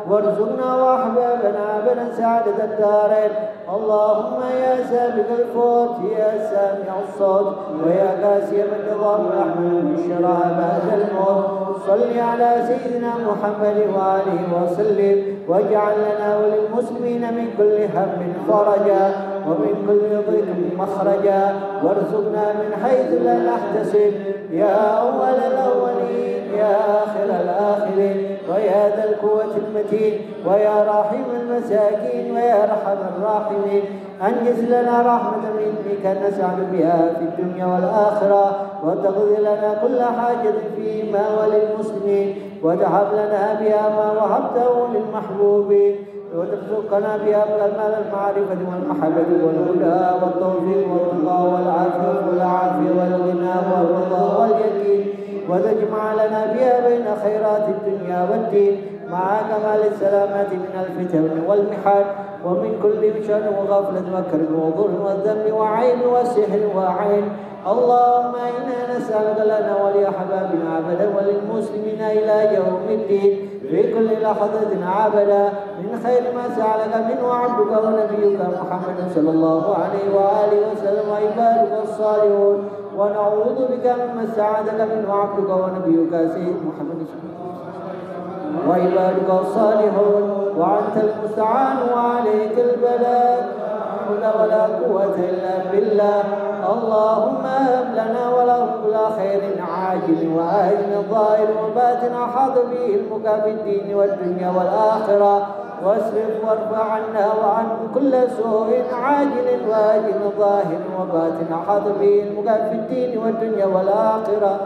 وارزقنا واحبابنا بنا سعادة الدارين. اللهم يا سابق الفوت يا سامع الصوت ويا قاسم النظام رحمة من شرها بعد الموت صل على سيدنا محمد وآله وسلم واجعل لنا وللمسلمين من كل هم فرجا ومن كل ضيق مخرجا وارزقنا من حيث لا نحتسب يا أول الأولين يا آخر الآخرين ويا ذا القوة المتين ويا راحم المساكين ويا أرحم الراحمين أنجز لنا رحمة منك نسعد بها في الدنيا والآخرة وتقضي لنا كل حاجة فيما وللمسلمين وتهب لنا بها ما وهبته للمحبوبين وترزقنا بها كمال المعرفة والمحبة والهدى والتوفيق والتقى والعافية والغنى والرضا واليقين وتجمع لنا بها بين خيرات الدنيا والدين مع كمال السلامة من الفتن والمحن ومن كل شر وغفلة وكرب وظلم والذنب وعين وسحر وعين. اللهم إنا نسألك لنا ولأحبابنا أبدا وللمسلمين إلى يوم الدين في كل لحظة عبدا من خير ما سألك منه عبدك ونبيك محمد صلى الله عليه وآله وسلم وعبادك الصالحون ونعوذ بك مما استعاذك منه عبدك ونبيك سيد محمد صلى الله عليه وسلم وعبادك الصالحون وأنت المستعان وعليك البلاغ ولا قوة إلا بالله. اللهم هب لنا ولهم كل خير عاجل وآجل ظاهر وباطن أحاط به علمك في الدين والدنيا والآخرة واصرف وارفع عنا وعنهم كل سوء عاجل وآجل ظاهر وباطن أحاط به علمك في الدين والدنيا والآخرة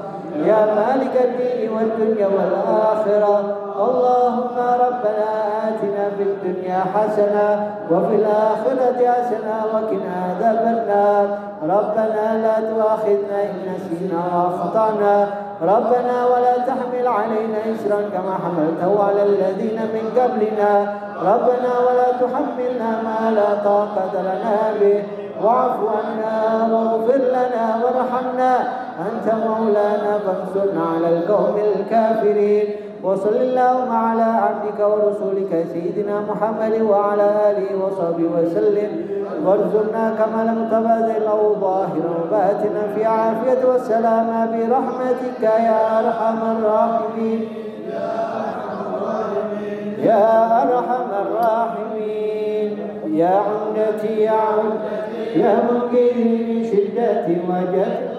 يا مالك الدين والدنيا والآخرة. اللهم ربنا آتنا في الدنيا حسنة وفي الآخرة حسنة وقنا عذاب النار. ربنا لا تؤاخذنا إن نسينا وأخطأنا ربنا ولا تحمل علينا إسرا كما حملته على الذين من قبلنا ربنا ولا تحملنا ما لا طاقة لنا به واعف عنا واغفر لنا وارحمنا أنت مولانا فانصرنا على القوم الكافرين. وصل اللهم على عبدك ورسولك سيدنا محمد وعلى آله وصحبه وسلم وارزقنا كمال متبادل أو ظاهرا وباطنا في عافية والسلامة برحمتك يا أرحم الراحمين يا أرحم الراحمين يا عمدتي يا عمدتي يا منقذي من شدة وجد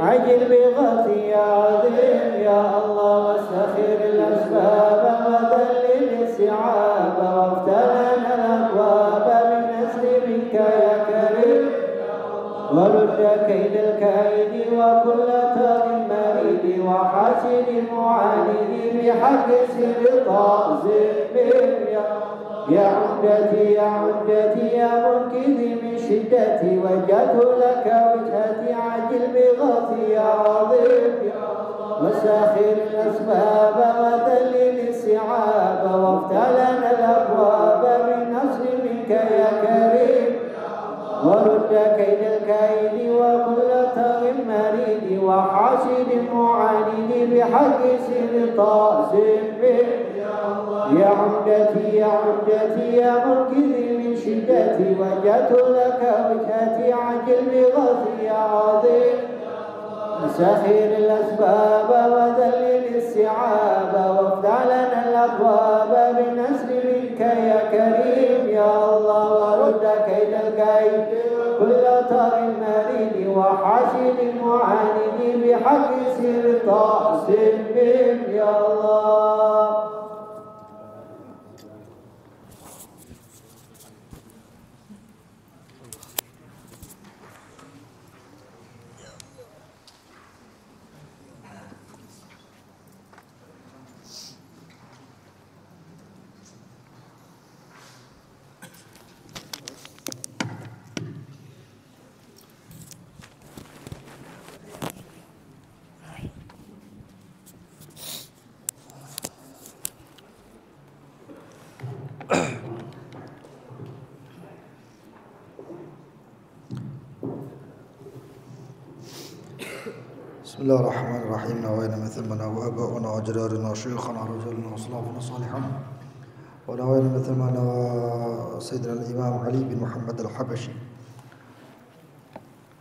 عجل بغتي يا عظيم يا الله واستخير الأسباب وذلل السعاب وافتح لنا الأبواب بالنسر منك يا كريم ورد كيد الكائد وكل طاغ مريد وحاسد معاند بحق سر طازم يا عمدتي يا عمدتي يا منقذي من شدتي وجهت لك وجهتي عجل بغطي يا عظيم وساخر الأسباب وذلل السعاب وافتح لنا الأبواب بنصر منك يا كريم ورد كيد الكائد وكل طاغ مريد وحاسد معاند بحق سر طازم يا عمدتي يا عمدتي يا منقذي من شدتي وجهت لك وجهتي عجل بغطي يا عظيم مسخر الأسباب وذلل السعاب وافتح لنا الأبواب بنصر منك يا كريم يا الله ورد كيد الكيد كل طاغ مريد وحاسد معاند بحق سر طاسم يا الله. بسم الله الرحمن الرحيم. نوينا مثلنا وآباؤنا وأجدادنا وشيوخنا ورجالنا وأسلافنا الصالحين ونوينا مثلنا سيدنا الإمام علي بن محمد الحبشي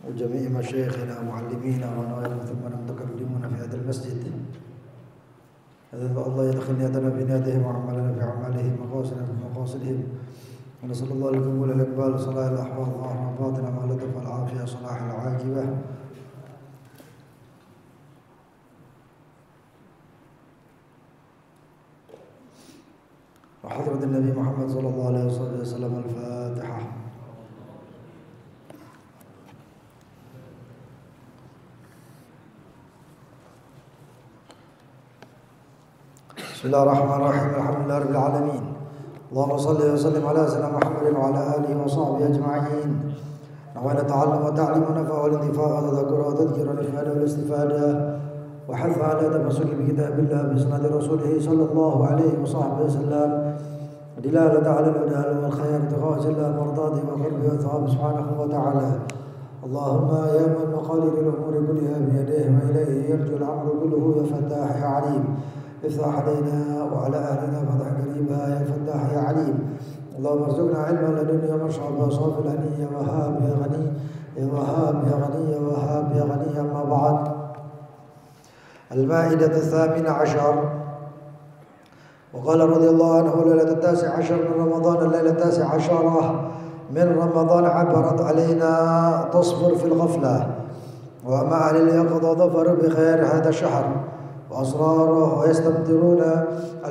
وجميع مشايخنا ومعلمينا ونوينا مثلنا متكلمون في هذا المسجد. الله يدخل يدنا بنادهم وعملنا بأعمالهم وقاصنا بمقاصدهم ونسأل الله القبول الإقبال صلاح الأحوال ظاهرا باطنا مع اللطف والعافية صلاح العاقبة. وحضرة النبي محمد صلى الله عليه وسلم. الفاتحة. بسم الله الرحمن الرحيم. الحمد لله رب العالمين. اللهم صل وسلم على سيدنا محمد وعلى آله وصحبه أجمعين. نحن نتعلم وتعليم ونفع والانتفاع وتذكر وتذكير والإفادة والاستفادة وحث على تمسك بكتاب الله بسنة رسوله صلى الله عليه وصحبه وسلم. دلالة على الهدى والخير تخاص الله مرضاته وقربه وثوابه سبحانه وتعالى. اللهم يا من مقاليد الأمور كلها بيديه وإليه يرجو الأمر كله يا فتاح يا عليم. افتح علينا وعلى أهلنا فتح قريبا يا فتاح يا عليم. اللهم ارزقنا علما لدنيا مشرب وصافي الهني يا وهاب يا غني يا وهاب يا غني يا وهاب يا غني. أما بعد. المائدة 18. وقال رضي الله عنه ليلة 19 من رمضان الليلة 19 من رمضان عبرت علينا تصفر في الغفلة ومع أهل اليقظة ظفر بخير هذا الشهر وأسراره ويستمطرون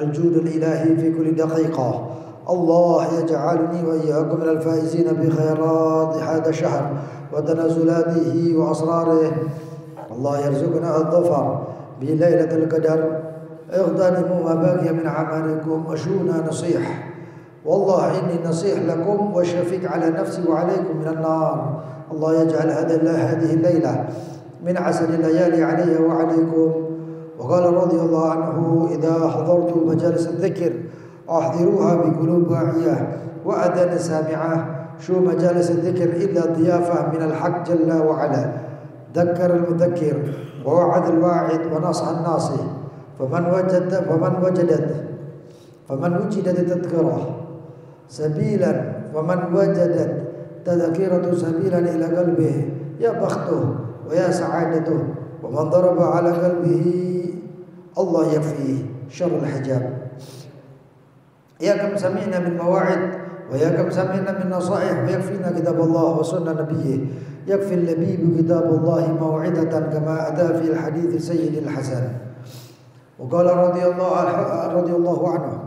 الجود الإلهي في كل دقيقة. الله يجعلني وإياكم من الفائزين بخيرات هذا الشهر وتنازلاته وأسراره. الله يرزقنا الظفر بليلة القدر. اغتنموا ما بقي من عملكم وشونا نصيح. والله إني نصيح لكم وشفيق على نفسي وعليكم من النار. الله يجعل هذه الليلة من عسل الليالي علي وعليكم. وقال رضي الله عنه إذا حضرتوا مجالس الذكر أحضروها بقلوب واعية وأذان سامعة. شو مجالس الذكر إلا ضيافة من الحق جل وعلا. ذكر المذكر ووعد الواعد ونصح الناصح. فمن وجدت تذكره سبيلا ومن وجدت تذكرة سبيلا إلى قلبه يا بخته ويا سعادته. ومن ضرب على قلبه الله يكفيه شر الحجاب. يا كم سمعنا من مواعظ ويا كم سمعنا من نصائح ويكفينا كتاب الله وسنة نبيه. يكفي اللبيب كتاب الله موعظة كما أتى في الحديث السيد الحسن. وقال رضي الله عنه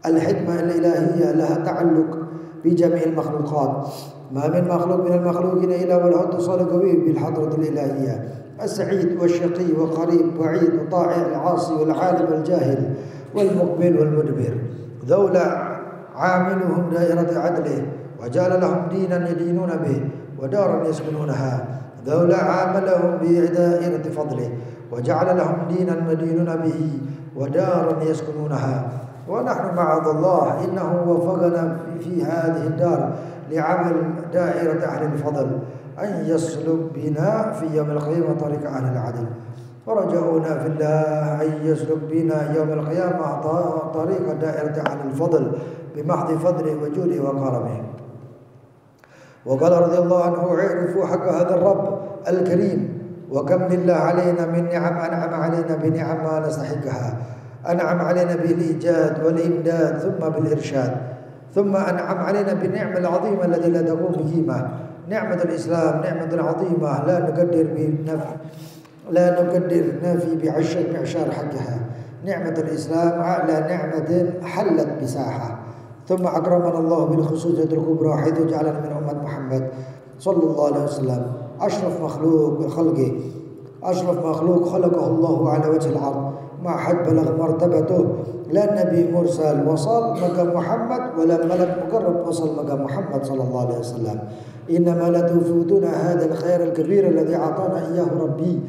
الحكمة الإلهية لها تعلق بجميع المخلوقات. ما من مخلوق من المخلوقين إلا وله اتصال قوي بالحضرة الإلهية. السعيد والشقي وقريب وعيد وطاعع العاصي والعالم والجاهل والمقبل والمدبر ذولا عاملهم دائرة عدله وجعل لهم دينا يدينون به ودارا يسكنونها. ذولا عاملهم بدائرة فضله وجعل لهم دينا مدينون به ودارا يسكنونها. ونحن معاذ الله إنه وفقنا في هذه الدار لعمل دائرة أهل الفضل أن يسلك بنا في يوم القيامة طريق أهل العدل. ورجعونا في الله أن يسلك بنا يوم القيامة طريق دائرة أهل الفضل بمحض فضله وجوده وكرمه. وقال رضي الله عنه اعرفوا حق هذا الرب الكريم وكم لله علينا من نعم أنعم علينا بنعم ما نستحقها. أنعم علينا بالإيجاد والإمداد ثم بالإرشاد ثم أنعم علينا بالنعمة العظيمة التي لا تقوم بقيمة. نعمة الإسلام نعمة عظيمة لا نقدر نفي بعشر حقها. نعمة الإسلام أعلى نعمة حلت بساحة. ثم أكرمنا الله بالخصوصية الكبرى حيث جعلنا من أمة محمد صلى الله عليه وسلم أشرف مخلوق خلقه الله على وجه الأرض. ما حد بلغ مرتبته لا نبي مرسل وصل مقام محمد ولا ملك مقرب وصل مقام محمد صلى الله عليه وسلم. إنما لا تفوتون هذا الخير الكبير الذي أعطانا إياه ربي.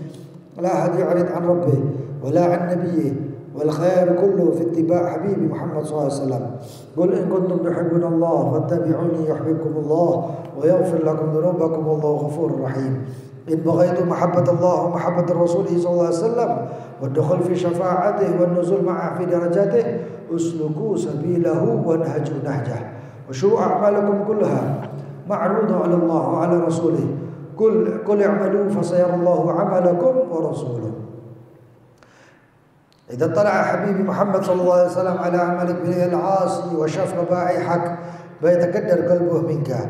لا أحد يعرض عن ربه ولا عن نبيه والخير كله في اتباع حبيبي محمد صلى الله عليه وسلم. قل إن كنتم تحبون الله فاتبعوني يحببكم الله ويغفر لكم ذنوبكم والله غفور رحيم. إن بغيتم محبة الله ومحبة الرسول صلى الله عليه وسلم والدخول في شفاعته والنزول معه في درجاته اسلكوا سبيله وانهجوا نهجه. وشو أعمالكم كلها معروضة على الله وعلى رسوله. قل اعملوا فسيرى الله عملكم ورسوله. إذا اطلع حبيبي محمد صلى الله عليه وسلم على عملك به العاصي وشاف ربائحك بيتقدر قلبه منك.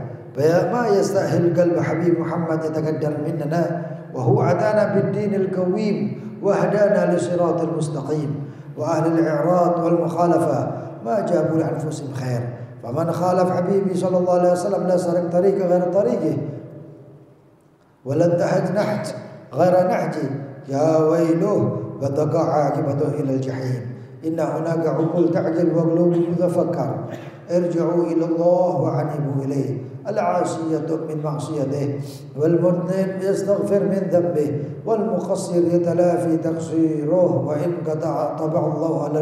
ما يستأهل قلب حبيب محمد يتقدر مننا وهو أتانا بالدين القويم وهدانا لصراط المستقيم. وأهل الإعراض والمخالفة ما جابوا لأنفسهم خير فمن خالف حبيبي صلى الله عليه وسلم لا سلك طريق غير طريقه ولا انتهج نهج غير نهجه يا ويله وتقع عاقبته إلى الجحيم إن هناك عقول تعجل وقلوب تتفكر ارجعوا إلى الله وعنبوا إليه العاصي يتوب من معصيته والمذنب يستغفر من ذنبه والمقصر يتلافي تقصيره وإن قد طبع الله على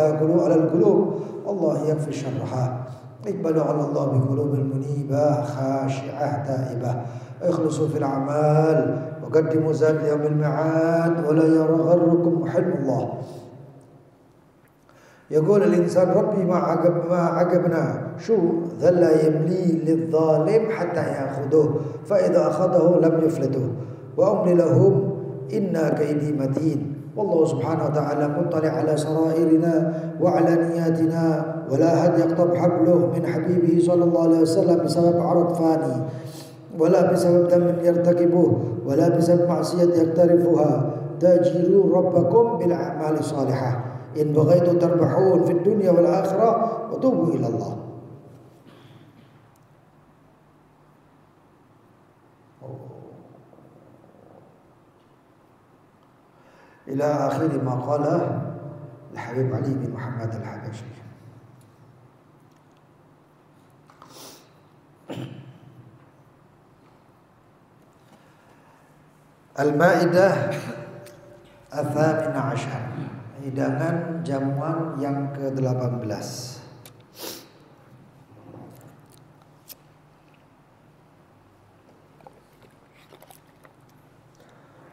القلوب على القلوب الله يكفي شرها اقبلوا على الله بقلوب المنيبة خاشعة تائبة اخلصوا في الأعمال وقدموا زاد يوم الميعاد ولا يغركم حلم الله يقول الإنسان ربي ما عقبنا شو ذل يملي للظالم حتى يأخذه فإذا أخذه لم يفلته وأملي لهم إن كيدي متين والله سبحانه وتعالى مطلع على سرائرنا وعلى نياتنا ولا أحد يقطب حبله من حبيبه صلى الله عليه وسلم بسبب عرض فاني ولا بسبب دم يرتكبه ولا بسبب معصية يقترفها تاجروا ربكم بالأعمال الصالحة إن بغيتم تربحون في الدنيا والآخرة وتوبوا إلى الله. إلى آخر ما قاله الحبيب علي بن محمد الحبشي. Al-Maidah Al-Thamina Ashar, hidangan jamuan yang ke-18.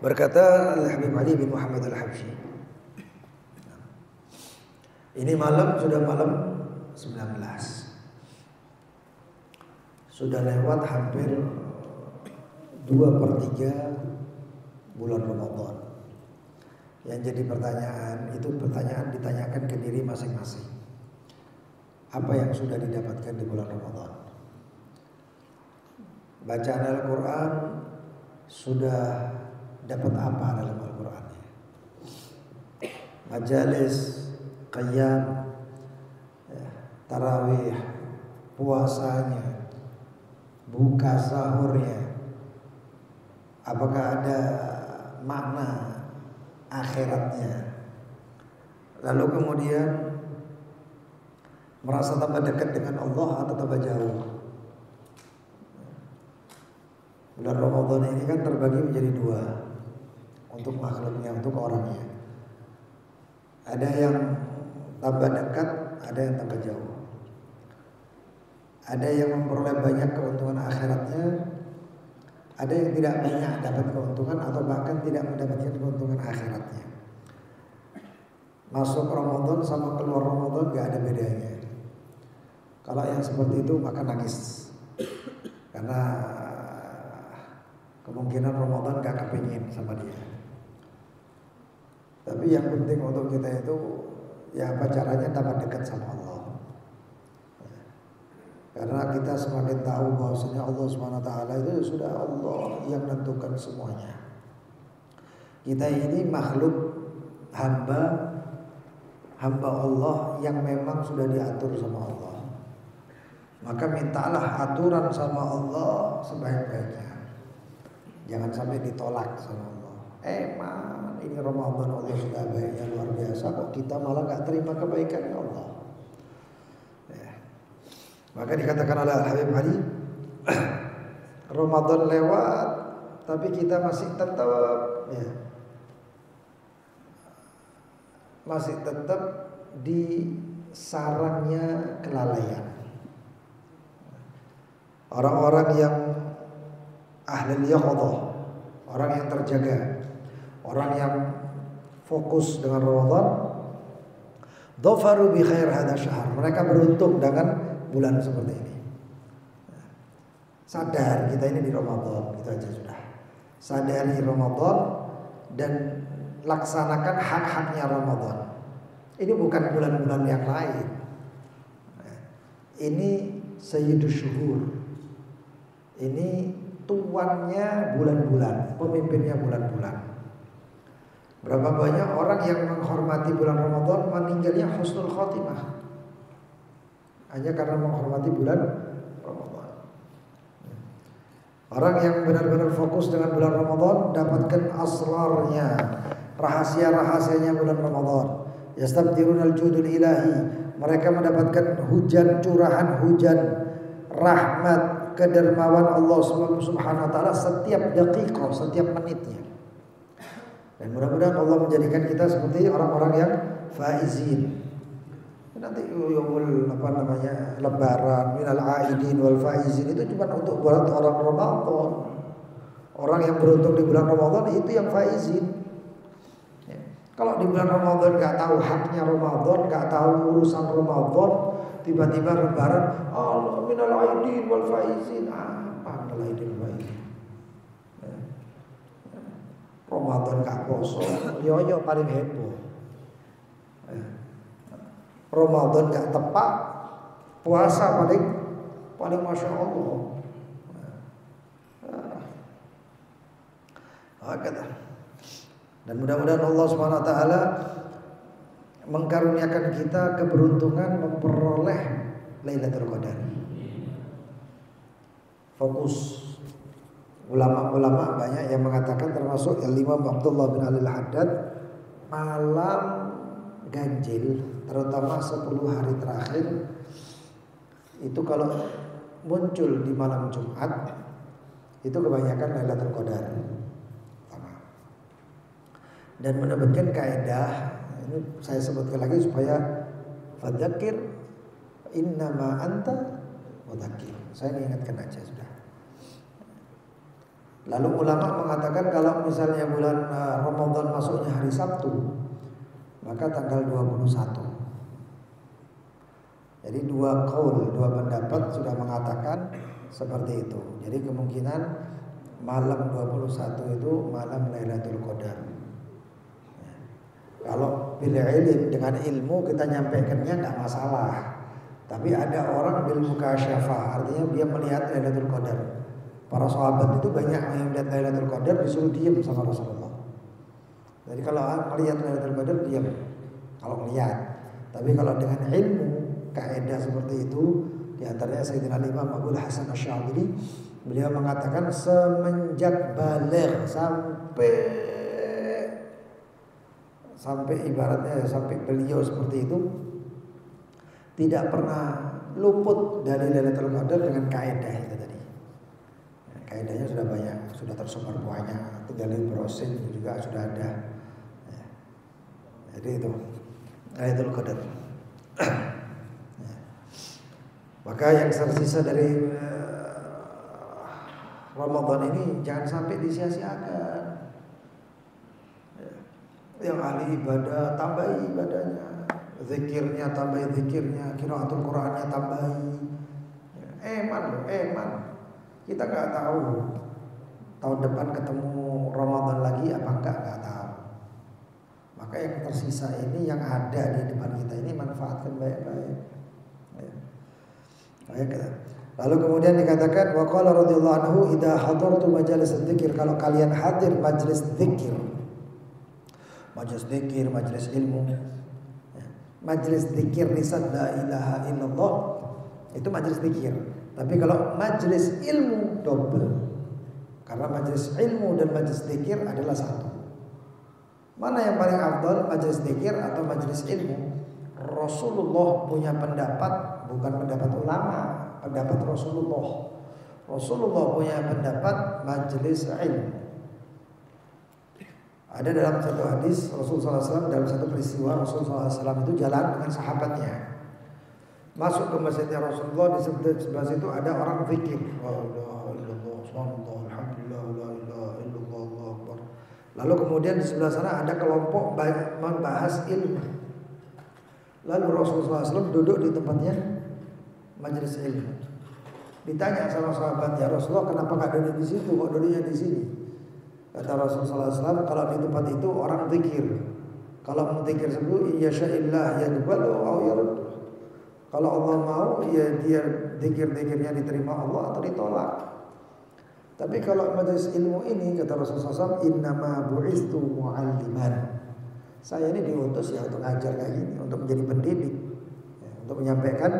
Berkata Al-Habib Ali bin Muhammad Al-Habsyi, ini malam sudah malam 19, sudah lewat hampir 2/3 bulan Ramadan. Yang jadi pertanyaan ditanyakan ke diri masing-masing. Apa yang sudah didapatkan di bulan Ramadan? Bacaan Al-Quran sudah dapat apa dalam Al-Quran? Majalis, qiyam, tarawih, puasanya, buka sahurnya, apakah ada makna akhiratnya? Lalu kemudian merasa tambah dekat dengan Allah atau tambah jauh? Bulan Ramadan ini kan terbagi menjadi 2 untuk makhluknya, untuk orangnya. Ada yang tambah dekat, ada yang tambah jauh. Ada yang memperoleh banyak keuntungan akhiratnya, ada yang tidak banyak dapat keuntungan atau bahkan tidak mendapatkan keuntungan akhiratnya. Masuk Ramadan sama keluar Ramadan gak ada bedanya. Kalau yang seperti itu maka nangis, karena kemungkinan Ramadan gak kepingin sama dia. Tapi yang penting untuk kita itu ya apa caranya tambah dekat sama Allah. Karena kita semakin tahu bahwasanya Allah SWT itu sudah Allah yang menentukan semuanya. Kita ini makhluk hamba Allah yang memang sudah diatur sama Allah. Maka mintalah aturan sama Allah sebaik-baiknya. Jangan sampai ditolak sama Allah. Man, ini Ramadan Allah sudah baiknya luar biasa, kok kita malah gak terima kebaikannya Allah. Maka dikatakan oleh Al-Habib Ali, Ramadan lewat tapi kita masih tetap di sarangnya kelalaian. Orang-orang yang ahli yaqadhah, orang yang terjaga, orang yang fokus dengan Ramadan, dhafaru bi khair hadha syahr. Mereka beruntung dengan bulan seperti ini. Sadar kita ini di Ramadan, itu aja sudah. Sadari Ramadan dan laksanakan hak-haknya Ramadan. Ini bukan bulan-bulan yang lain. Ini sayyidus syuhur. Ini tuannya bulan-bulan, pemimpinnya bulan-bulan. Berapa banyak orang yang menghormati bulan Ramadan meninggalnya husnul khotimah hanya karena menghormati bulan Ramadan. Orang yang benar-benar fokus dengan bulan Ramadan dapatkan asrarnya, rahasia-rahasianya bulan Ramadan. Yastabdirunal judul ilahi, mereka mendapatkan hujan, curahan hujan rahmat, kedermawan Allah Subhanahu wa taala setiap daqiqah, setiap menitnya. Dan mudah-mudahan Allah menjadikan kita seperti orang-orang yang faizin. Nanti lebaran minal aidin wal faizin itu cuma untuk buat orang Ramadan. Orang yang beruntung di bulan Ramadan itu yang faizin. Ya. Kalau di bulan Ramadan enggak tahu haknya Ramadan, enggak tahu urusan Ramadan, tiba-tiba lebaran, Allah minal aidin wal faizin. Apa minal aidin wal faizin? Ramadan gak poso, yo paling heboh. Ramadan gak tepat, puasa paling masya Allah. Dan mudah-mudahan Allah Subhanahu Wa Taala mengkaruniakan kita keberuntungan memperoleh Lailatul Qadar. Fokus. Ulama-ulama banyak yang mengatakan termasuk Imam Abdullah bin Ali Al-Haddad, malam ganjil terutama 10 hari terakhir itu kalau muncul di malam Jumat itu kebanyakan Lailatul Qadar. Dan menerbitkan kaidah, ini saya sebutkan lagi supaya fadzakir innama anta mudzakir. Saya ingatkan aja sudah. Lalu ulama mengatakan kalau misalnya bulan Ramadan masuknya hari Sabtu, maka tanggal 21. Jadi dua pendapat sudah mengatakan seperti itu. Jadi kemungkinan malam 21 itu malam Lailatul Qadar. Ya. Kalau bil ilm dengan ilmu kita nyampaikannya enggak masalah. Tapi ada orang bil mukasyafah, artinya dia melihat Lailatul Qadar. Para sahabat itu banyak yang melihat Lailatul Qadar disuruh diam sama Rasulullah. Jadi kalau melihat Lailatul Qadar diam. Kalau melihat. Tapi kalau dengan ilmu, kaidah seperti itu, di antaranya Sayyidina Imam Abdul Hasan Asy-Syadzili, beliau mengatakan semenjak baligh sampai ibaratnya sampai beliau seperti itu tidak pernah luput dari Lailatul Qadar dengan kaidah itu tadi. Kaidahnya sudah banyak, sudah tersebar banyak, tinggal di browsing juga sudah ada. Ya. Jadi itu Lailatul Qadar. Ya. Maka yang tersisa dari Ramadan ini jangan sampai disia-siakan. Ya. Yang ahli ibadah tambahi ibadahnya, zikirnya tambahi zikirnya, qiraatul Qur'annya tambahi. Ya. Eman. Kita nggak tahu tahun depan ketemu Ramadan lagi apa nggak tahu. Maka yang tersisa ini yang ada di depan kita ini manfaatkan baik-baik. Ya. Lalu kemudian dikatakan wa qala radhiyallahu anhu idza hadartu majalis dzikir, kalau kalian hadir majelis dzikir. Majelis dzikir, majelis ilmu. Ya. Majelis dzikir lisan la ilaha illallah itu majelis dzikir. Tapi kalau majelis ilmu double. Karena majelis ilmu dan majelis dzikir adalah satu. Mana yang paling afdal, majelis dzikir atau majelis ilmu? Rasulullah punya pendapat, bukan pendapat ulama, pendapat Rasulullah. Rasulullah punya pendapat majelis ilmu. Ada dalam satu hadis Rasulullah SAW, dalam satu peristiwa Rasulullah SAW itu jalan dengan sahabatnya. Masuk ke masjidnya Rasulullah, di sebelah situ ada orang zikir. La ilaha illallah, subhanallah, alhamdulillah, la ilaha illallah, Allahu akbar. Lalu kemudian di sebelah sana ada kelompok membahas ilmu. Lalu Rasulullah SAW duduk di tempatnya majelis ilmu. Ditanya sama sahabat, ya Rasulullah, kenapa nggak duduk di situ, kok duduknya di sini? Kata Rasulullah SAW, kalau di tempat itu orang zikir. Kalau mau zikir sebut, ya sya'illah ya dubalu au yarud. Kalau Allah mau, ya dia zikir-zikirnya diterima Allah atau ditolak. Tapi kalau majelis ilmu ini, kata Rasulullah SAW, innama bu'istu mu'alliman. Saya ini diutus ya untuk ngajar kayak gini, untuk menjadi pendidik, ya, untuk menyampaikan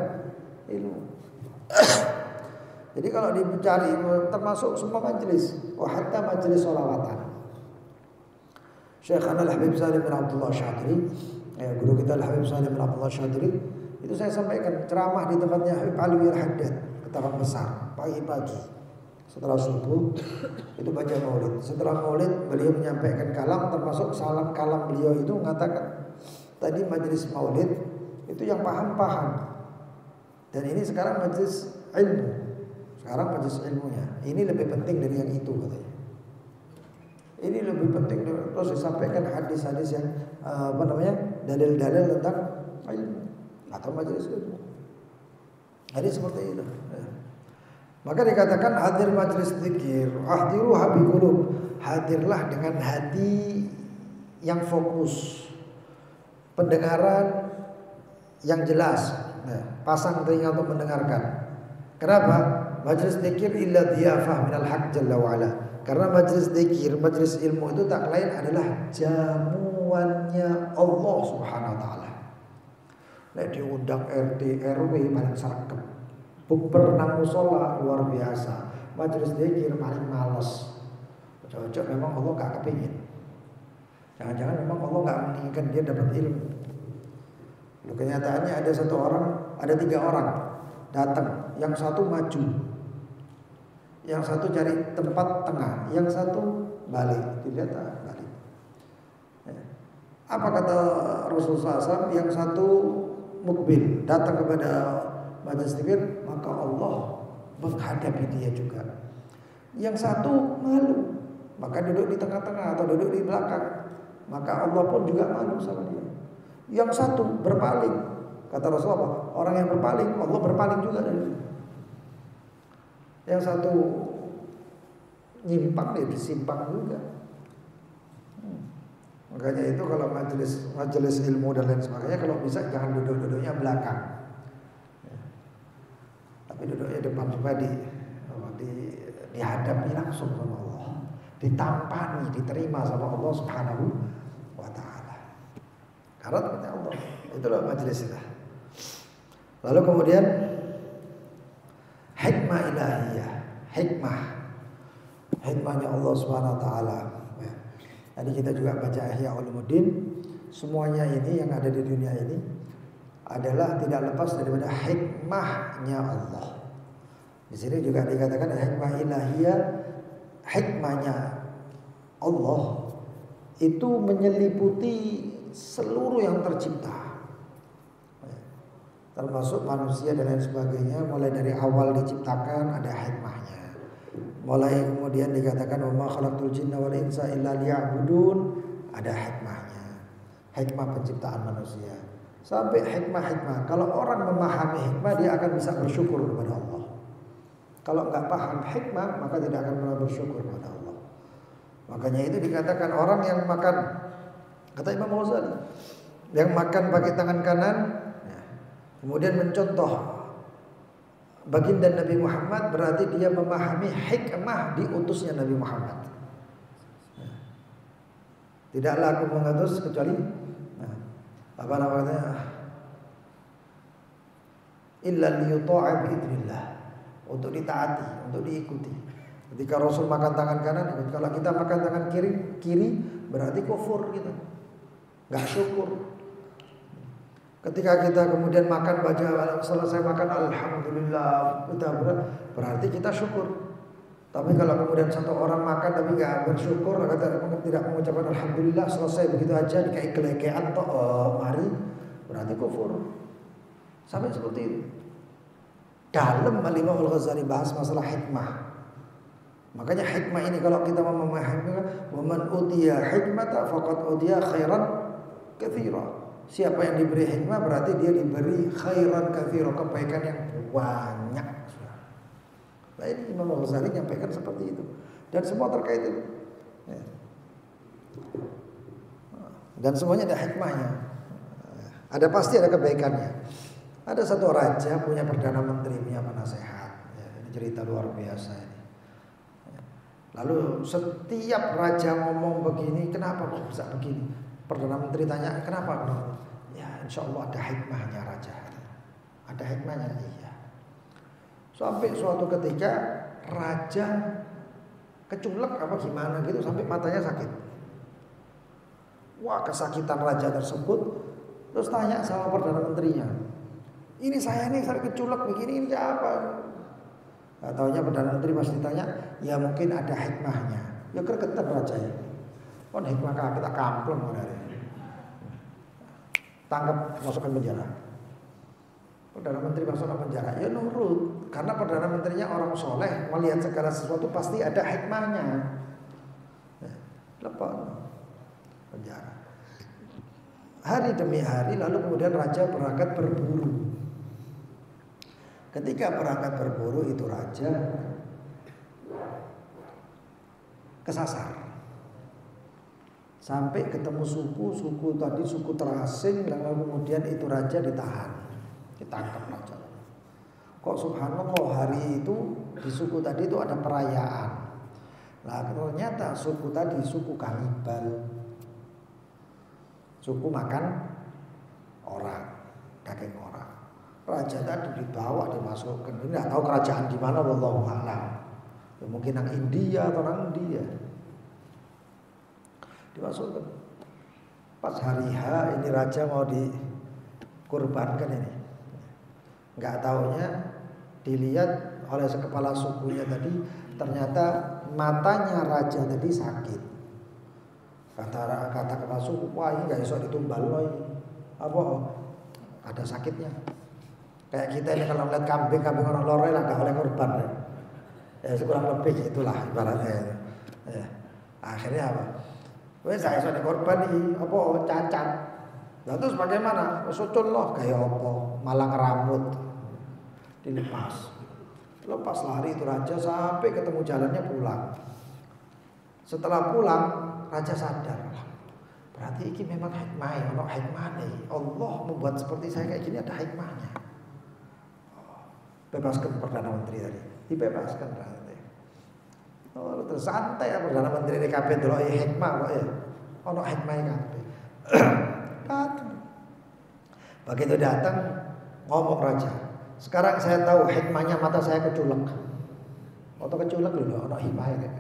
ilmu. Jadi kalau dicari termasuk semua majelis, hatta majelis sholawatan. Syekh Al-Habib Salim bin Abdullah Syadili, guru kita Al-Habib Salim bin Abdullah Syadili, itu saya sampaikan ceramah di tempatnya Habib Alwi Al-Haddad, Ketapang Besar, pagi-pagi. Setelah subuh itu baca maulid. Setelah maulid beliau menyampaikan kalam, termasuk salam kalam beliau itu mengatakan tadi majelis maulid itu yang paham-paham. Dan ini sekarang majelis ilmu. Sekarang majelis ilmunya. Ini lebih penting dari yang itu katanya. Ini lebih penting. Terus disampaikan hadis-hadis yang dalil-dalil tentang ilmu atau majelis ilmu. Jadi seperti itu. Maka dikatakan hadir majelis zikir, ahdiru habiqulub. Hadirlah dengan hati yang fokus, pendengaran yang jelas. Pasang telinga untuk mendengarkan. Kenapa? Majelis zikir illa dhiyafah minal haq jalla wa'ala. Karena majelis zikir, majelis ilmu itu tak lain adalah jamuannya Allah Subhanahu wa taala. Nek diundang RT RW paling serem. Bukber nang mushola luar biasa. Majelis zikir paling males. Cocok memang Allah gak kepingin. Jangan-jangan memang Allah gak menginginkan dia dapat ilmu. Lalu kenyataannya ada 3 orang datang, yang satu maju, yang satu cari tempat tengah, yang satu balik. Dilihat balik. Apa kata Rasulullah SAW? Yang satu mukbil, datang kepada majelis zikir, maka Allah menghadapi dia juga. Yang satu malu, maka duduk di tengah-tengah atau duduk di belakang, maka Allah pun juga malu sama dia. Yang satu berpaling, kata Rasulullah, orang yang berpaling, Allah berpaling juga dari dia. Yang satu nyimpang, dia disimpang juga. Makanya itu kalau majelis ilmu dan lain sebagainya, kalau bisa jangan duduknya belakang, tapi duduknya depan supaya dihadapi langsung sama Allah, ditampani, diterima sama Allah Subhanahu wa taala. Karena temannya Allah, itulah majelis itu. Lalu kemudian hikmah ilahiyah, hikmahnya Allah Subhanahu wa taala. Tadi kita juga baca Ihya Ulumuddin. Semuanya ini yang ada di dunia ini adalah tidak lepas daripada hikmahnya Allah. Di sini juga dikatakan hikmah ilahiyah, hikmahnya Allah itu menyeliputi seluruh yang tercipta, termasuk manusia dan lain sebagainya. Mulai dari awal diciptakan ada hikmahnya. Mulai kemudian dikatakan wa ma khalaqtul jinna wal insa illa liya'budun, ada hikmahnya. Hikmah penciptaan manusia. Sampai hikmah-hikmah. Kalau orang memahami hikmah, dia akan bisa bersyukur kepada Allah. Kalau enggak paham hikmah, maka tidak akan pernah bersyukur kepada Allah. Makanya itu dikatakan orang yang makan, kata Imam Ghazali, yang makan pakai tangan kanan, kemudian mencontoh baginda Nabi Muhammad, berarti dia memahami hikmah diutusnya Nabi Muhammad. Tidaklah aku mengutus kecuali apa namanya, illa liyuta'a bi'idnillah, untuk ditaati, untuk diikuti. Ketika Rasul makan tangan kanan, kalau kita makan tangan kiri berarti kufur gitu, nggak syukur. Ketika kita kemudian makan, baca selesai makan alhamdulillah, kita berarti kita syukur. Tapi kalau kemudian satu orang makan tapi nggak bersyukur, tidak mengucapkan alhamdulillah, selesai begitu aja kayak gelegean toh, mari, berarti kufur. Sampai seperti itu. Dalam Imam Al-Ghazali bahas masalah hikmah. Makanya hikmah ini kalau kita memahami, wa man utiya hikmata faqad utiya khairan katsira. Siapa yang diberi hikmah berarti dia diberi khairan katsira, kebaikan yang banyak. Nah ini Imam Ghazali menyampaikan seperti itu. Dan semua terkait itu. Dan semuanya ada hikmahnya. Ada pasti ada kebaikannya. Ada satu raja punya perdana menteri, punya penasehat. Ini cerita luar biasa ini. Lalu setiap raja ngomong begini, kenapa kok bisa begini? Perdana Menteri tanya, kenapa? Ya insya Allah ada hikmahnya raja. Ada hikmahnya, iya. Sampai suatu ketika raja keculek apa gimana gitu sampai matanya sakit. Wah, kesakitan raja tersebut. Terus tanya sama Perdana Menterinya, ini saya nih sampai keculek begini, ini apa? Gak taunya Perdana Menteri pasti tanya, ya mungkin ada hikmahnya. Ya gregetan raja ya. Kon hikmah kita kampleng hari. Tangkap, masukkan penjara. Perdana Menteri masukkan penjara, ya nurut. Karena Perdana Menterinya orang soleh, melihat segala sesuatu pasti ada hikmahnya. Lepas penjara. Hari demi hari, lalu kemudian raja berangkat berburu. Ketika berangkat berburu itu raja kesasar. Sampai ketemu suku tadi suku terasing, lalu kemudian itu raja ditahan. Ditangkap raja. Kok subhanallah hari itu di suku tadi itu ada perayaan. Nah ternyata suku tadi suku kanibal. Suku makan orang, daging orang. Raja tadi dibawa dimasukkan. Ini nggak tahu kerajaan di mana, wallahu a'lam. Ya, mungkin nang India atau nang India. Dimasukkan. Pas hari H ini raja mau dikurbankan ini. Nggak taunya dilihat oleh kepala sukunya tadi ternyata matanya raja tadi sakit. Kata kepala suku, wah ini nggak bisa ditumbal loh, apa? Ada sakitnya. Kayak kita ini kalau melihat kambing orang lore lah nggak boleh korban ya. Ya kurang lebih itulah ibaratnya. Ya. Akhirnya apa? Wes saya sudah korban nih, apa cacat. Lalu terus bagaimana? Sutun loh kayak apa? Malang rambut dilepas. Lepas lari itu raja sampai ketemu jalannya pulang. Setelah pulang raja sadar, berarti ini memang hikmah, ono hikmah nih. Allah membuat seperti saya kayak gini ada hikmahnya. Bebaskan Perdana Menteri tadi, dibebaskan berarti. Oh, terus santai ya Perdana Menteri ini kabeh delok hikmah kok ya. Ono hikmah kabeh. Datang. Begitu datang ngomong raja. Sekarang saya tahu hikmahnya mata saya keculek. Atau keculek lho ono hikmahnya.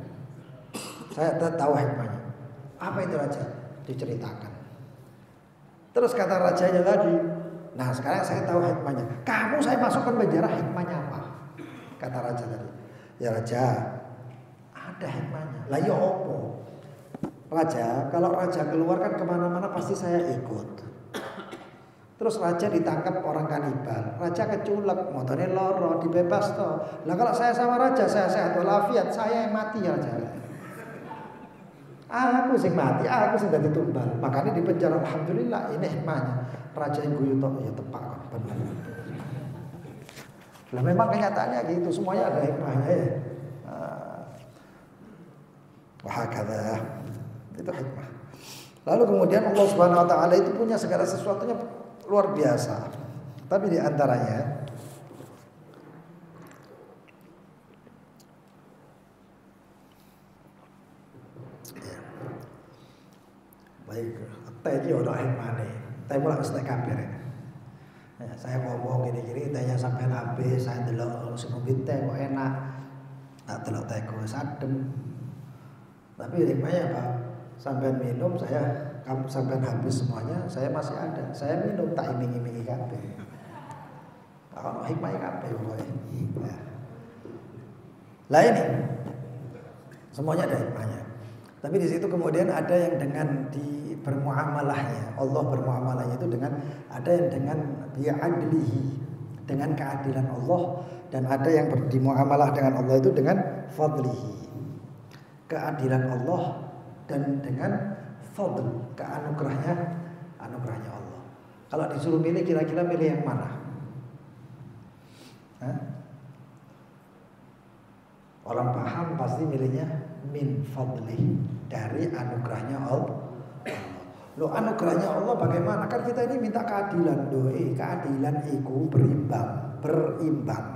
Saya tahu hikmahnya. Apa itu raja? Diceritakan. Terus kata rajanya lagi, nah sekarang saya tahu hikmahnya. Kamu saya masukkan penjara, hikmahnya apa? Kata raja tadi. Ya raja, ada hikmahnya. Lah ya apa? Raja, kalau raja keluar kan kemana-mana pasti saya ikut. Terus raja ditangkap orang kanibal. Raja keculek, motornya loro, dibebas toh. Lah kalau saya sama raja, saya sehat walafiat, saya yang mati ya raja. Aku sing mati, aku sing dadi tumbal. Makanya di penjara alhamdulillah ini hikmahnya. Raja yang guyu tok ya tepak kan benar. Lah memang kenyataannya gitu, semuanya ada hikmahnya ya. Wahakadha. Itu hikmah. Lalu kemudian Allah Subhanahu wa taala itu punya segala sesuatunya luar biasa. Tapi di antaranya baik, teh iki ono hikmane. Teh mulak wis tek kabeh. Ya, saya ngomong gini-gini tehnya sampai habis, saya delok sing ngombe teh kok enak. Tak delok teh kok adem. Tapi hikmahnya apa? Sampai minum saya sampai habis semuanya, saya masih ada. Saya minum tak iming-imingi kabeh. Ono hikmahnya kabeh pokoke. Ya. Lah ini semuanya ada hikmahnya. Tapi di situ kemudian ada yang dengan di bermuamalahnya, Allah bermuamalahnya itu dengan ada yang dengan bi'adlihi, dengan keadilan Allah, dan ada yang bermuamalah dengan Allah itu dengan fadlihi, keadilan Allah dan dengan fadl, keanugerahnya Allah. Kalau disuruh milih kira-kira milih yang mana? Hah? Orang paham pasti milihnya min fadlih, dari anugerahnya Allah. Loh anugerahnya Allah bagaimana? Kan kita ini minta keadilan. Keadilan itu berimbang.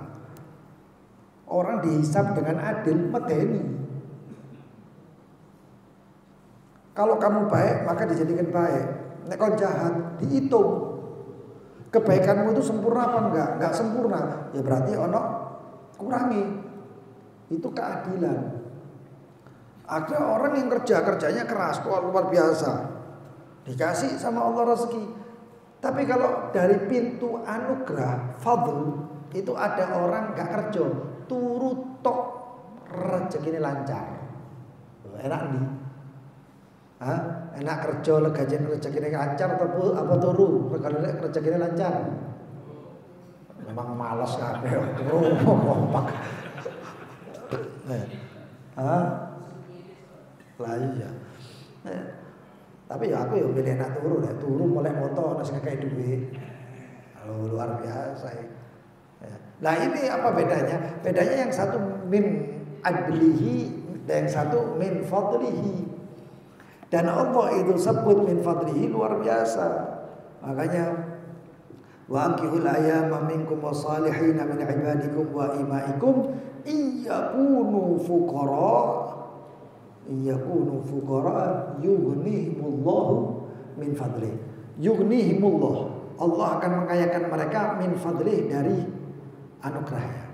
Orang dihisab dengan adil medeni. Kalau kamu baik maka dijadikan baik. Nek kau jahat dihitung. Kebaikanmu itu sempurna apa enggak? Enggak sempurna. Ya berarti ono kurangi. Itu keadilan. Ada orang yang kerjanya keras, luar biasa. Dikasih sama Allah rezeki. Tapi kalau dari pintu anugerah, fadl, itu ada orang enggak kerja, turu tok rezekine lancar. Enak nih. Hah? Enak kerja gajian rezekine lancar atau apa turu? Kalau rezekine lancar. Memang malas kabeh turu kompak. Lah iya. Tapi ya aku ya milih enak turu mulai moto nasi kayak duit. Luar biasa ya. Nah ini apa bedanya? Bedanya yang satu min adlihi dan yang satu min fadlihi. Dan Allah itu sebut min fadlihi luar biasa. Makanya wa ankihul ayyama minkum wasalihin min ibadikum wa imaikum iyakunu fuqara yughnihimullahu min fadlih. Yughnihimullah, Allah akan mengayakan mereka min fadlih dari anugerahnya.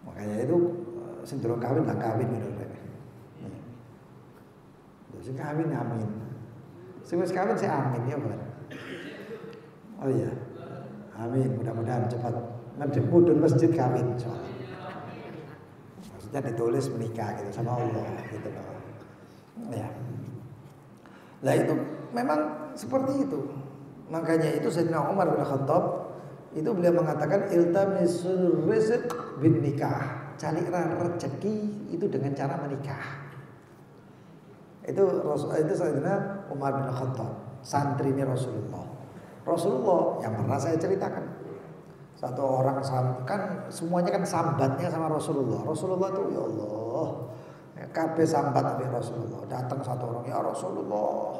Makanya itu sendiri kawin lah kawin gitu. Sing kawin amin. Sing wis kawin saya amin ya, Pak. Oh iya. Amin, mudah-mudahan cepat mudun masjid kawin soalnya. Maksudnya ditulis menikah gitu sama Allah gitu loh. Ya. Lah itu memang seperti itu. Makanya itu Sayyidina Umar bin Khattab itu beliau mengatakan iltamisul rizq bin nikah. Carilah rezeki itu dengan cara menikah. Itu Sayyidina Umar bin Khattab, santrinya Rasulullah. Rasulullah yang pernah saya ceritakan. Satu orang kan semuanya kan sambatnya sama Rasulullah. Rasulullah itu ya Allah, kabeh sambat sama Rasulullah. Datang satu orang, ya Rasulullah.